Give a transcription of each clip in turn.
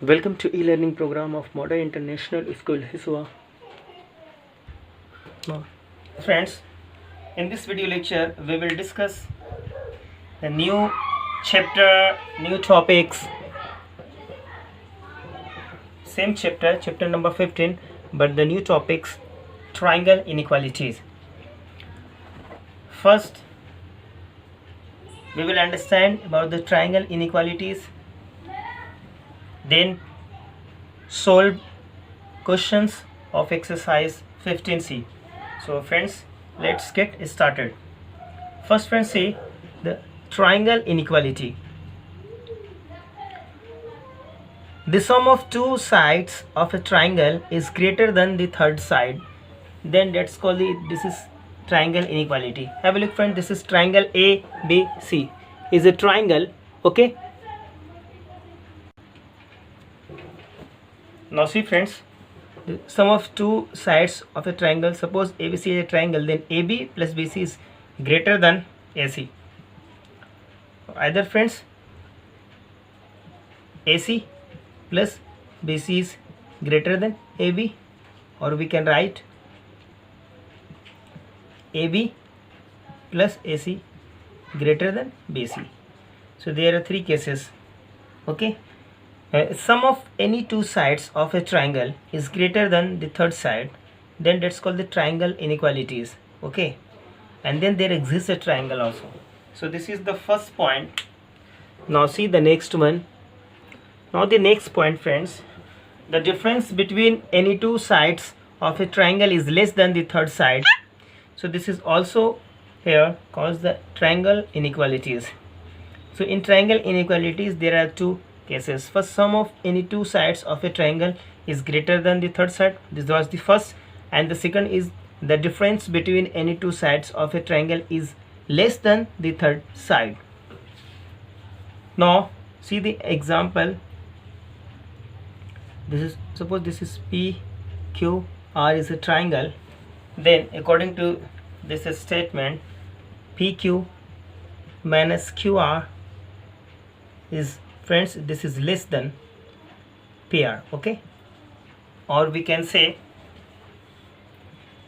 Welcome to e-learning program of Modern International School Hiswa. Friends, in this video lecture we will discuss the new chapter, new topics, same chapter number 15, but the new topics, triangle inequalities. First we will understand about the triangle inequalities, then solve questions of exercise 15C. So friends, let's get started. First friends, see the triangle inequality. The sum of two sides of a triangle is greater than the third side, then let's call this is triangle inequality. Have a look friend, this is triangle ABC is a triangle. Okay, now see friends, the sum of two sides of a triangle, suppose ABC is a triangle, then AB plus BC is greater than AC. Either friends AC plus BC is greater than AB, or we can write AB plus AC greater than BC. So there are three cases. Okay, sum of any two sides of a triangle is greater than the third side, then that's called the triangle inequalities. Okay, and then there exists a triangle also. So this is the first point. Now see the next one. Now the next point friends, the difference between any two sides of a triangle is less than the third side. So this is also here called the triangle inequalities. So in triangle inequalities there are two cases. First, sum of any two sides of a triangle is greater than the third side. This was the first, and the second is the difference between any two sides of a triangle is less than the third side. Now see the example. This is, suppose this is PQR is a triangle, then according to this statement, PQ minus QR is, friends, this is less than PR. Okay, or we can say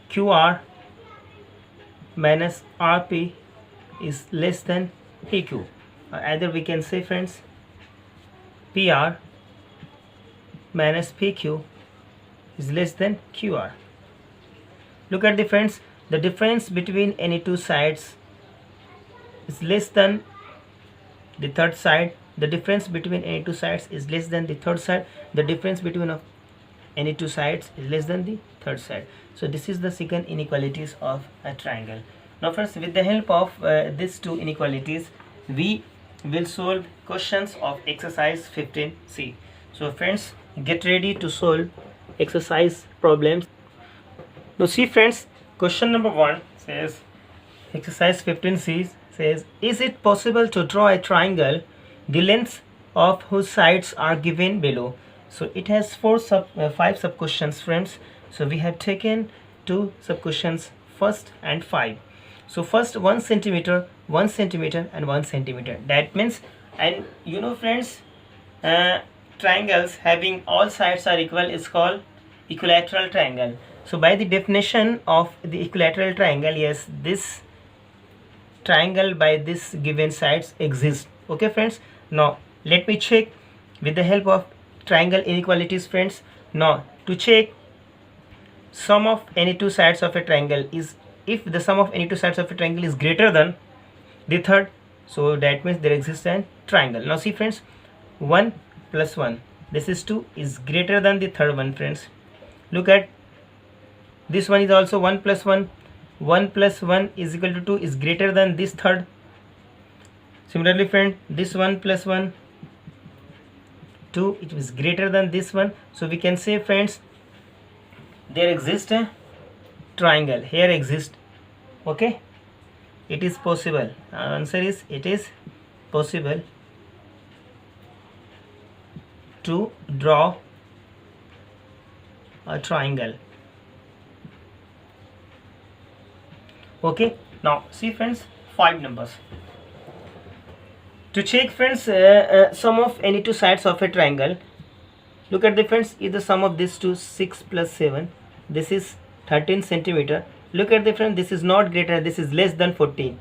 QR minus RP is less than PQ, or either we can say friends PR minus PQ is less than QR. Look at the friends, the difference between any two sides is less than the third side. The difference between any two sides is less than the third side. The difference between of any two sides is less than the third side. So this is the second inequalities of a triangle. Now first, with the help of these two inequalities, we will solve questions of exercise 15C. So friends, get ready to solve exercise problems. Now see friends, question number 1 says, exercise 15C says, is it possible to draw a triangle the lengths of whose sides are given below? So it has five sub questions friends. So we have taken two sub questions, first and 5. So first 1 centimeter, 1 centimeter and 1 centimeter. That means, and you know friends, triangles having all sides are equal is called equilateral triangle. So by the definition of the equilateral triangle, yes, this triangle by this given sides exists. Okay friends, now let me check with the help of triangle inequalities friends. Now to check sum of any two sides of a triangle is, if the sum of any two sides of a triangle is greater than the third, so that means there exists a triangle. Now see friends, 1 plus 1, this is 2, is greater than the third one friends. Look at this one is also 1 plus 1. 1 plus 1 is equal to 2 is greater than this third. Similarly friend, this 1 plus 1, 2, it is greater than this one. So we can say friends, there exists a triangle, here exists. Okay, it is possible. Our answer is, it is possible to draw a triangle. Okay, now see friends, 5 numbers. To check friends sum of any two sides of a triangle, Look at the friends, is the sum of these two 6 plus 7. This is 13 centimeter. Look at the friend, this is not greater, this is less than 14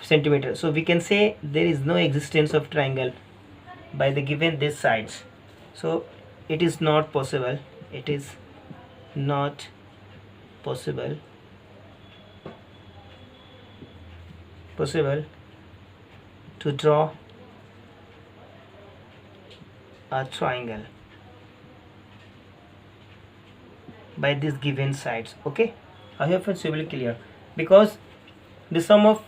centimeter. So we can say there is no existence of triangle by the given these sides. So it is not possible. It is not possible to draw a triangle by these given sides. Okay, I hope it's really clear, because the sum of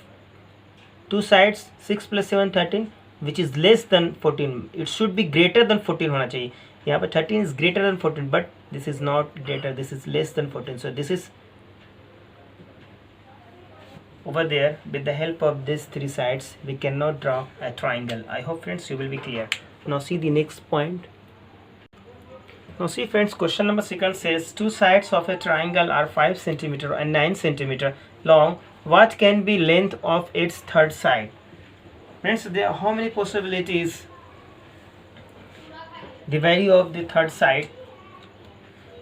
two sides 6 plus 7 13, which is less than 14, it should be greater than 14 होना चाहिए. यहाँ पर 13 is greater than 14, but this is not greater, this is less than 14. So this is over there. With the help of these three sides we cannot draw a triangle. I hope friends you will be clear. Now see the next point. Now see friends, question number 2 says two sides of a triangle are 5 centimeter and 9 centimeter long. What can be length of its third side? Friends, there are how many possibilities? The value of the third side.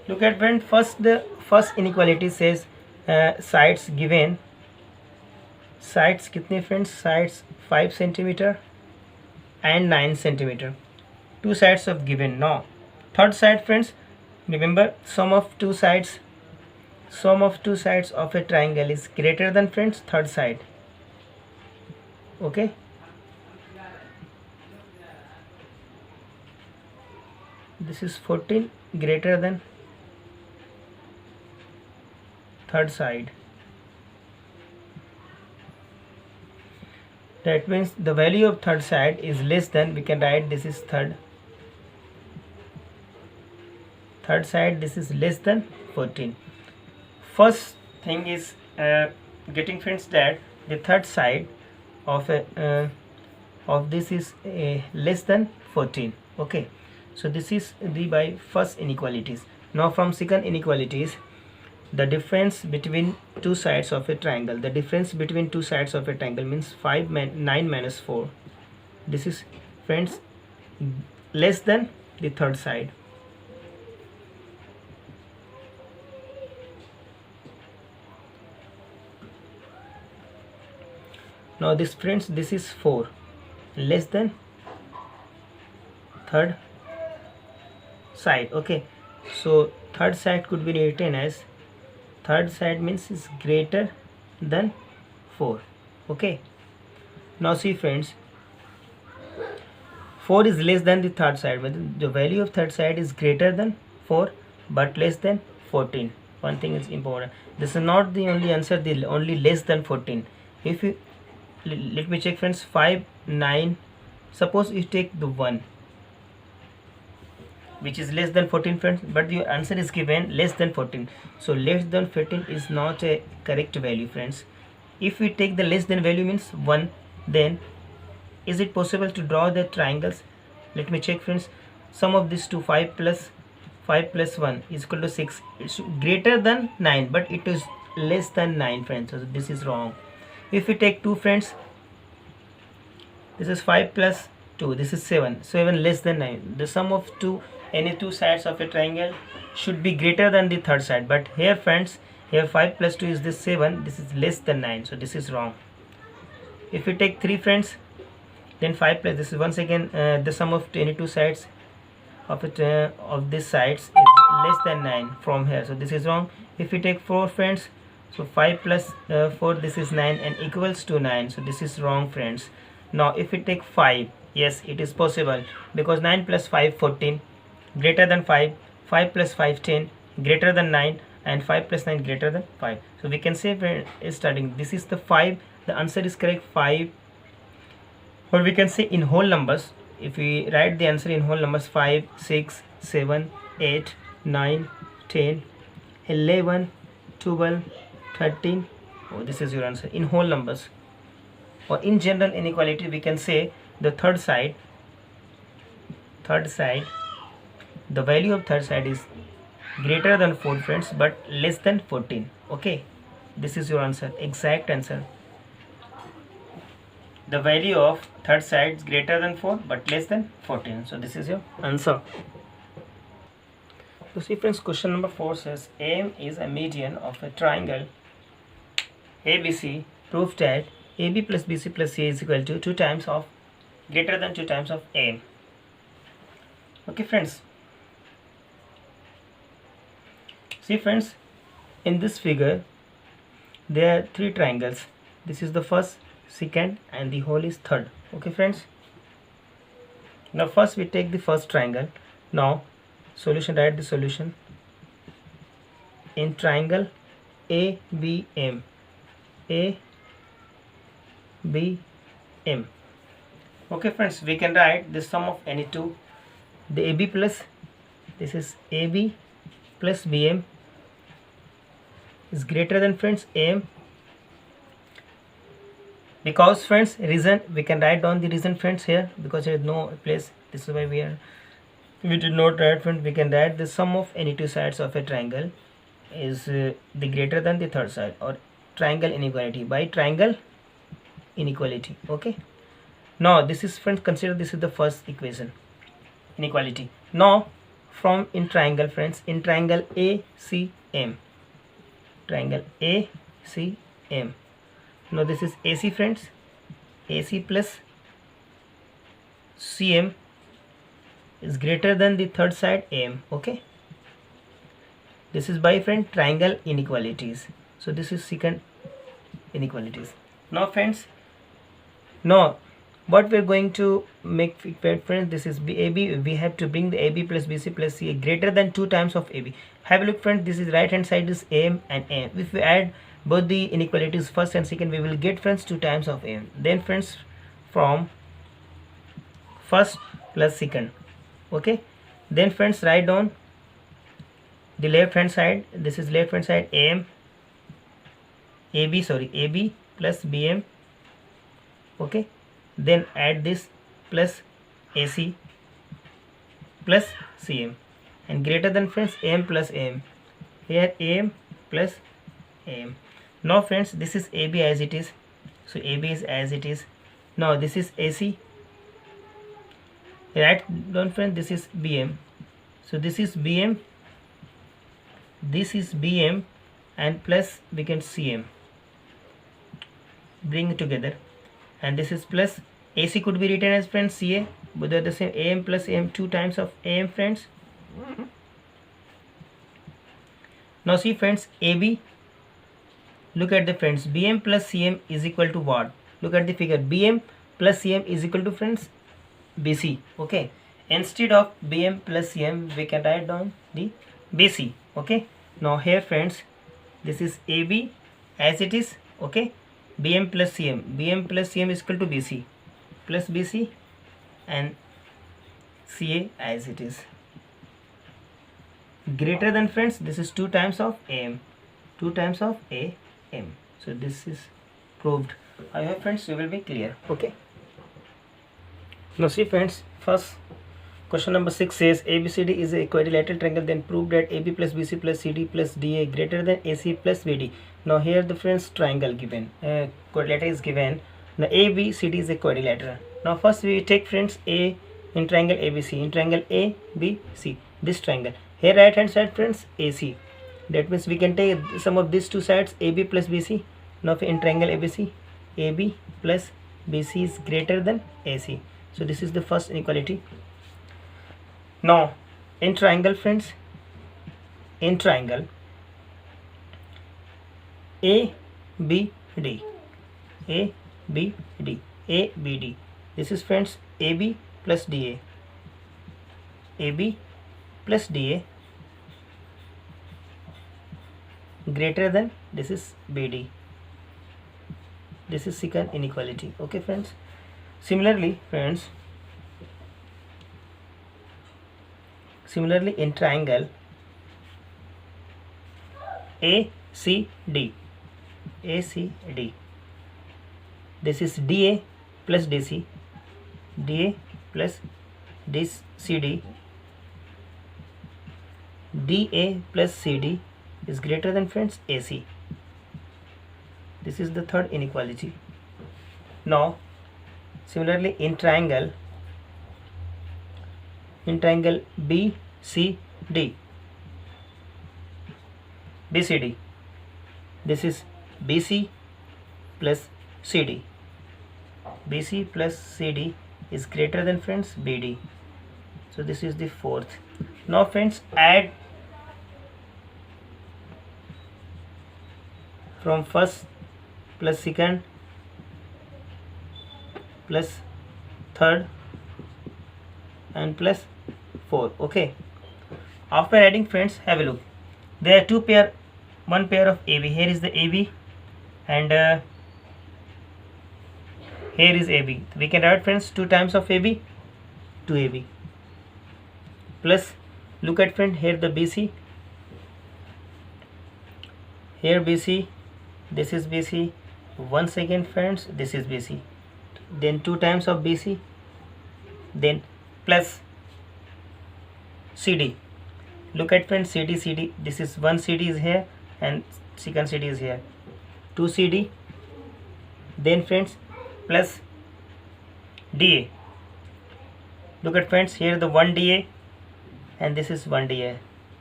Look at friend, the first inequality says sides given. Sides kitne friends? Sides 5 centimeter and 9 centimeter. Two sides of given. Now third side friends, remember sum of two sides of a triangle is greater than friends third side. Okay, this is 14 greater than third side. That means the value of third side is less than, we can write this is third side, this is less than 14. First thing is getting friends that the third side of this is less than 14. Okay, so this is the by first inequalities. Now from second inequalities, the difference between two sides of a triangle. The difference between two sides of a triangle means 9 minus 4. This is friends less than the third side. Now this friends, this is 4 less than third side. Okay, so third side could be written as, third side means is greater than 4. Okay, now see friends, 4 is less than the third side, but the value of third side is greater than 4 but less than 14. One thing is important, this is not the only answer, the only less than 14. If you let me check friends, 5 9, suppose you take the 1 which is less than 14 friends, but your answer is given less than 14, so less than 14 is not a correct value friends. If we take the less than value means 1, then is it possible to draw the triangles? Let me check friends, sum of these two 5 plus 1 is equal to 6. It's greater than 9 but it is less than 9 friends, so this is wrong. If we take 2 friends, this is 5 plus 2, this is 7, so even less than 9. The sum of any two sides of a triangle should be greater than the third side, but here friends, here 5 plus 2 is this 7, this is less than 9, so this is wrong. If we take 3 friends, then 5 plus, this is once again the sum of any two sides of it of these sides is less than 9 from here, so this is wrong. If we take 4 friends, so 5 plus 4, this is 9 and equals to 9, so this is wrong friends. Now if we take 5, yes it is possible, because 9 plus 5 14, greater than 5, 5 plus 5 10, greater than 9, and 5 plus 9 greater than 5. So we can say starting, this is the 5, the answer is correct 5, or we can say in whole numbers. If we write the answer in whole numbers, 5 6 7 8 9 10 11 12 13, oh, this is your answer in whole numbers. Or in general inequality we can say the third side, the value of third side is greater than 4 friends but less than 14. Okay, this is your answer, exact answer. The value of third side is greater than 4 but less than 14, so this is your answer. So see friends, question number 4 says AM is a median of a triangle ABC. Prove that AB plus BC plus CA is equal to 2 times of greater than 2 times of AM. Okay friends, see friends, in this figure there are 3 triangles. This is the first, second and the whole is third. Okay friends, now first we take the first triangle. Now solution, write the solution. In triangle ABM, ABM. Okay friends, we can write the sum of any two. The AB plus, this is AB plus BM is greater than friends AM, because friends reason, we can write down the reason friends here, because there is no place. This is why we did not write friends. We can write the sum of any two sides of a triangle is the greater than the third side, or triangle inequality, by triangle inequality. Okay, now this is friends, consider this is the first equation, inequality. Now from in triangle friends, in triangle ACM, triangle ACM. Now this is AC friends, AC plus CM is greater than the third side AM. Okay, this is by friend triangle inequalities. So this is second inequalities. Now friends, now what we're going to make friends, this is AB. We have to bring the AB plus BC plus CA greater than 2 times of AB. Have a look friends, this is right hand side is AM and AM. If we add both the inequalities first and second, we will get friends 2 times of AM. Then friends, from first plus second. Okay, then friends write down the left hand side. This is left hand side AM, AB plus BM. Okay, then add this plus AC plus CM, and greater than friends AM plus AM. Here AM plus AM. Now friends, this is AB as it is, so AB is as it is. Now this is AC, right down friends, this is BM, so this is BM, this is BM, and plus we can CM, bring it together, and this is plus AC could be written as friends CA, but they are the same, AM plus AM, 2 times of AM friends. Now see friends, AB, look at the friends, BM plus CM is equal to what? Look at the figure, BM plus CM is equal to friends BC. Okay, instead of BM plus CM we can write down the BC. Okay, now here friends, this is AB as it is. Okay, BM plus CM is equal to BC plus BC, and CA as it is, greater than friends, this is 2 times of AM, 2 times of AM. So this is proved. I hope friends you will be clear. Okay, now see friends, first question number 6 says ABCD is a quadrilateral triangle, then prove that AB plus BC plus CD plus DA greater than AC plus BD. Now here the friends triangle given, quadrilateral is given. Now ABCD is a quadrilateral. Now first we take friends A in triangle ABC, in triangle ABC, this triangle. Here right hand side friends AC, that means we can take some of these two sides AB plus BC. Now in triangle ABC, AB plus BC is greater than AC. So this is the first inequality. Now in triangle friends, in triangle ABD, ABD, this is friends AB plus DA, AB plus DA greater than, this is BD. This is second inequality. Okay friends, similarly friends, similarly in triangle ACD, this is DA plus DC, DA plus CD, DA plus CD is greater than friends AC. This is the third inequality. Now similarly in triangle BCD, BCD. This is BC plus CD. BC plus CD is greater than friends BD. So this is the fourth. Now friends, add from first plus second plus third and plus fourth. Okay. After adding friends, have a look. There are one pair of AB. Here is the AB and here is AB. We can write friends 2 times of AB, 2AB. Plus, look at friend, here the BC. Here BC, this is BC. Once again friends, this is BC. Then 2 times of BC. Then plus CD. Look at friends, CD, CD. This is one CD is here and second CD is here. 2 CD. Then friends, plus DA. Look at friends, here the 1 DA and this is 1 DA.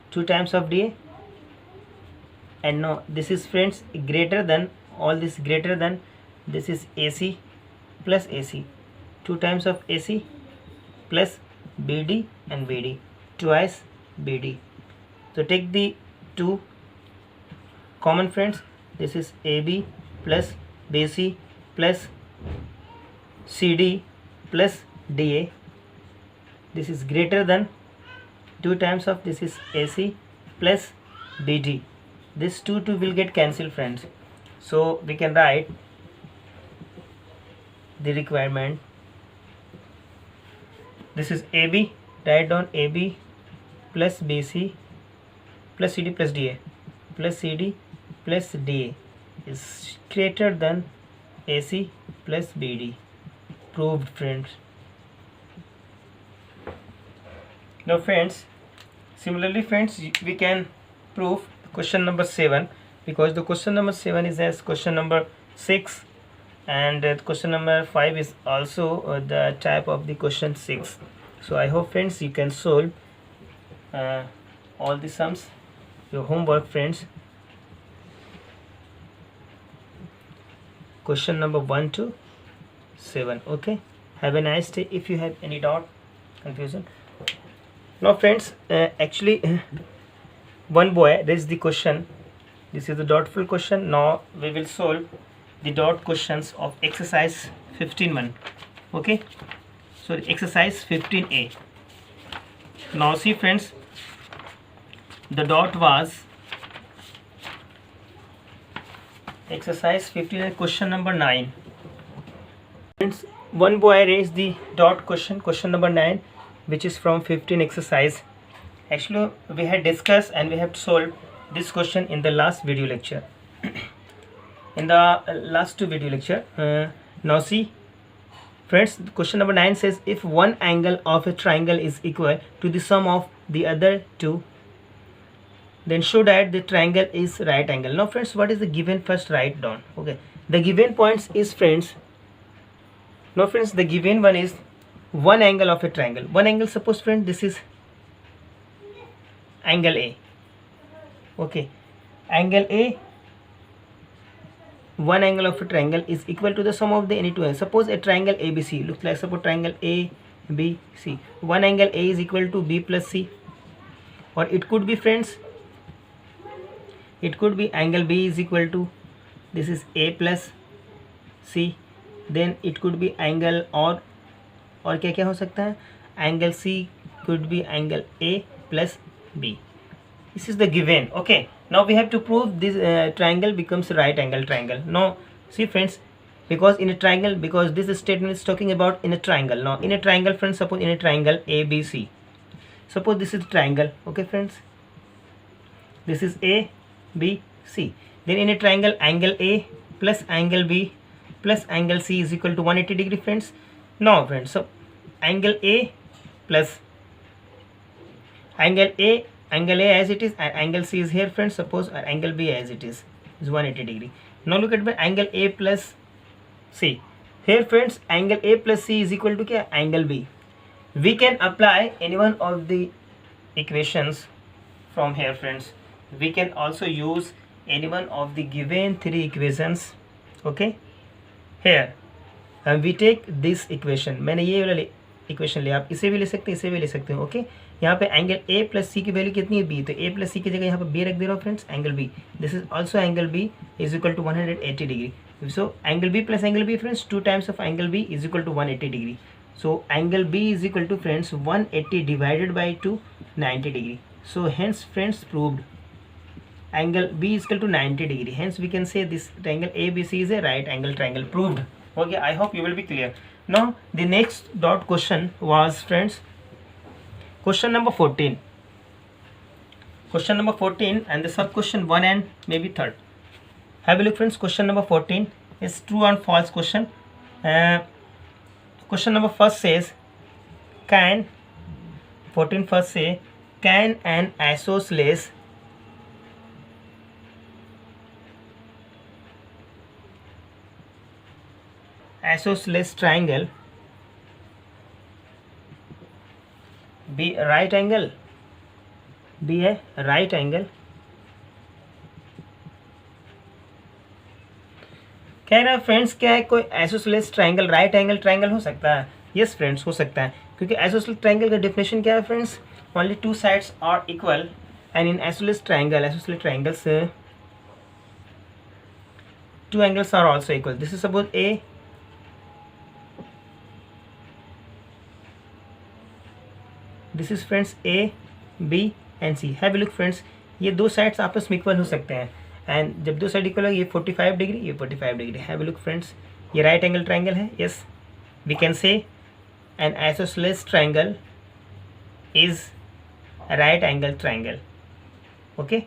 2 times of DA. And no, this is friends greater than, all this greater than, this is AC plus AC. 2 times of AC plus BD and BD. Twice BD. So take the 2 common friends. This is AB plus BC plus CD plus DA. This is greater than 2 times of, this is AC plus BD. This 2 will get cancelled friends. So we can write the requirement. This is AB. Write down AB plus BC plus CD plus DA plus CD plus DA is greater than AC plus BD. Proved friends. Now friends, similarly friends, we can prove question number 7, because the question number 7 is as question number 6 and question number 5 is also the type of the question 6. So I hope friends you can solve all the sums. Your homework friends, question number 1 to 7. Okay, have a nice day. If you have any doubt, confusion. Now friends, actually one boy raised the question. This is the doubtful question. Now we will solve the doubt questions of exercise 15.1. Okay, so exercise 15A. Now see friends, the doubt was exercise 15 question number 9. Friends, one boy raised the doubt question number 9, which is from 15 exercise. Actually we had discussed and we have solved this question in the last video lecture. In the last 2 video lecture. Now see friends, question number 9 says if one angle of a triangle is equal to the sum of the other 2, then show that the triangle is right angle. Now friends, what is the given? First write down. Okay, the given points is friends, now friends, the given one is one angle of a triangle. One angle, suppose friend, this is angle A. Okay, angle A, one angle of a triangle is equal to the sum of the any two angles. Suppose a triangle ABC looks like, suppose triangle ABC. One angle A is equal to B plus C, or it could be friends, it could be angle B is equal to, this is A plus C. Then it could be angle और क्या क्या हो सकता है, angle C could be angle A plus B. This is the given. Okay, now we have to prove this triangle becomes right angle triangle. Now see friends, because in a triangle, because this statement is talking about in a triangle. Now in a triangle friends, suppose in a triangle ABC, suppose this is triangle. Okay friends, this is A B C. Then in a triangle, angle A plus angle B plus angle C is equal to 180 degree friends. Now friends, so angle A plus angle A as it is, and angle C is here friends, suppose angle B as it is 180 degree. Now look at my angle A plus C. Here friends, angle A plus C is equal to क्या? Angle B. We can apply any one of the equations from here friends. we can also use any one of the given three equations. Okay, here and we take this equation. मैंने ये वाला equation लिया, आप इसे भी ले सकते हैं, इसे भी ले सकते हो. ओके, यहाँ पे एंगल ए प्लस सी की वैल्यू कितनी है, बी, तो ए प्लस सी की जगह यहाँ पे बी रख दे रहा हूँ friends. Angle B, this is also angle B is equal to 180 degree. So angle B plus angle B friends, 2 times of angle B is equal to 180 degree. So angle B is equal to friends 180 divided by 2, 90 degree. So hence friends proved angle B is equal to 90 degree. Hence we can say this triangle ABC is a right angle triangle. Proved. Okay, I hope you will be clear. Now the next dot question was friends question number 14. Question number 14 and the sub question 1 and maybe 3rd. Have a look friends. Question number 14 is true and false question. Question number first says can 14 first say can an isosceles triangle be a right angle, be a right angle. कह रहा है friends क्या है, कोई isosceles triangle right angle triangle हो सकता है. Yes friends, हो सकता है, क्योंकि आइसोसेलेस ट्रायंगल का डेफिनेशन क्या है friends, only two sides are equal and in isosceles triangles two angles are also equal. This is suppose A, this is friends A B and C. Have a look friends, ये दो sides आपस में equal हो सकते हैं and जब दो side equal हो, ये 45 डिग्री, ये 45 degree. Have a look friends, ये राइट एंगल ट्रायंगल है. Yes, we can say an isosceles triangle is right angle triangle. Okay,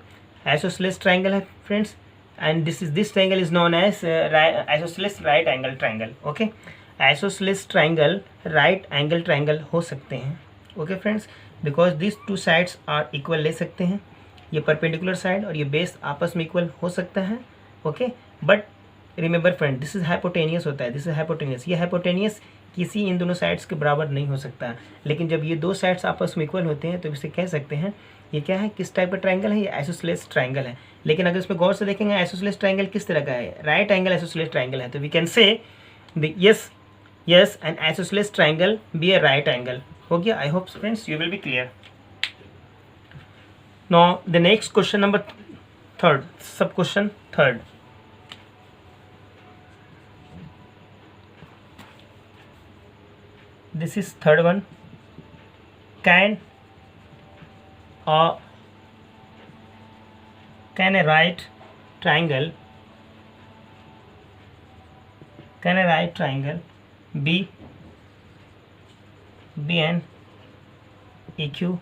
isosceles triangle है friends and this triangle is known as isosceles right angle triangle. Okay, isosceles triangle right angle triangle हो सकते हैं. Okay friends, because this two sides are equal ले सकते हैं. ये perpendicular side और ये बेस आपस में इक्वल हो सकता है. Okay, but remember friend, this is hypotenuse होता है, दिस इज हाइपोटेनियस. ये हाइपोटेनियस किसी इन दोनों साइड्स के बराबर नहीं हो सकता, लेकिन जब ये दो साइड्स आपस में इक्वल होते हैं तो इसे कह सकते हैं ये क्या है, किस टाइप का ट्रायंगल है, ये आइसोसेलेस ट्रायंगल है. लेकिन अगर इसमें गौर से देखेंगे आइसोसेलेस ट्रायंगल किस तरह का है, राइट एंगल आइसोसेलेस ट्रायंगल है, तो we can say yes an isosceles triangle be a right angle. हो गया. I hope friends you will be clear. Now the next question number 3rd, sub question 3rd. This is 3rd one. Can a right triangle be an equilateral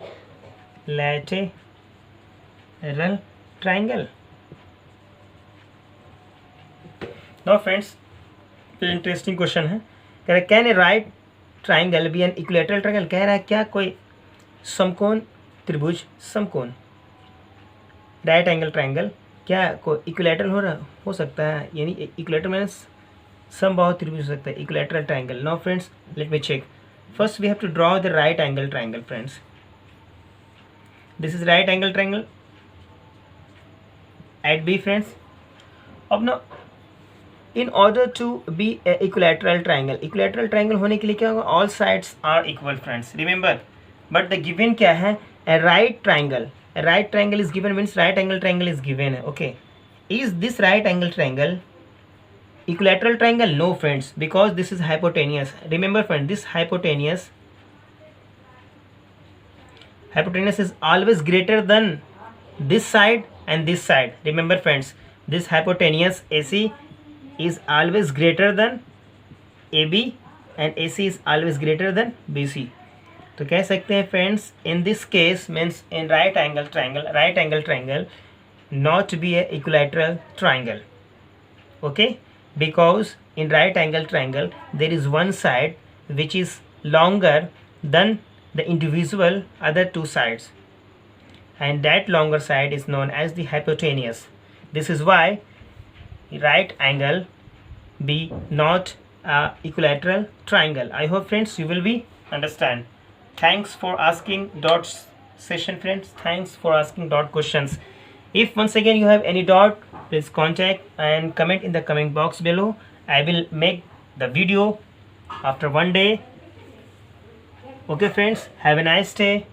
triangle? Now friends, interesting question है. कह रहा है can a right triangle be an equilateral triangle. कह रहा है क्या कोई समकोण त्रिभुज, समकोण राइट एंगल ट्राइंगल क्या कोई इक्विलेटरल हो सकता है, यानी इक्विलेटर मीन्स समबाहु त्रिभुज हो सकता है, equilateral triangle. Now friends let me check. First we have to draw the right angle triangle friends. This is right angle triangle at B friends. अब ना in order to be a equilateral triangle होने के लिए क्या होगा, all sides are equal friends, remember. but the given क्या है, a right triangle is given, means right angle triangle is given. okay, is this right angle triangle equilateral triangle? No friends, because this is hypotenuse. remember friend, this hypotenuse is always greater than this side and this side. remember friends, this hypotenuse AC is always greater than AB and AC is always greater than BC. तो कह सकते हैं friends, in this case means in right angle triangle not be a equilateral triangle. okay, because in right angle triangle there is one side which is longer than the individual other two sides, and that longer side is known as the hypotenuse. This is why right angle be not a equilateral triangle. I hope friends you will be understand. Thanks for asking dot session friends, thanks for asking dot questions. If once again you have any doubt, please contact and comment in the comment box below. I will make the video after one day. Okay friends, have a nice day.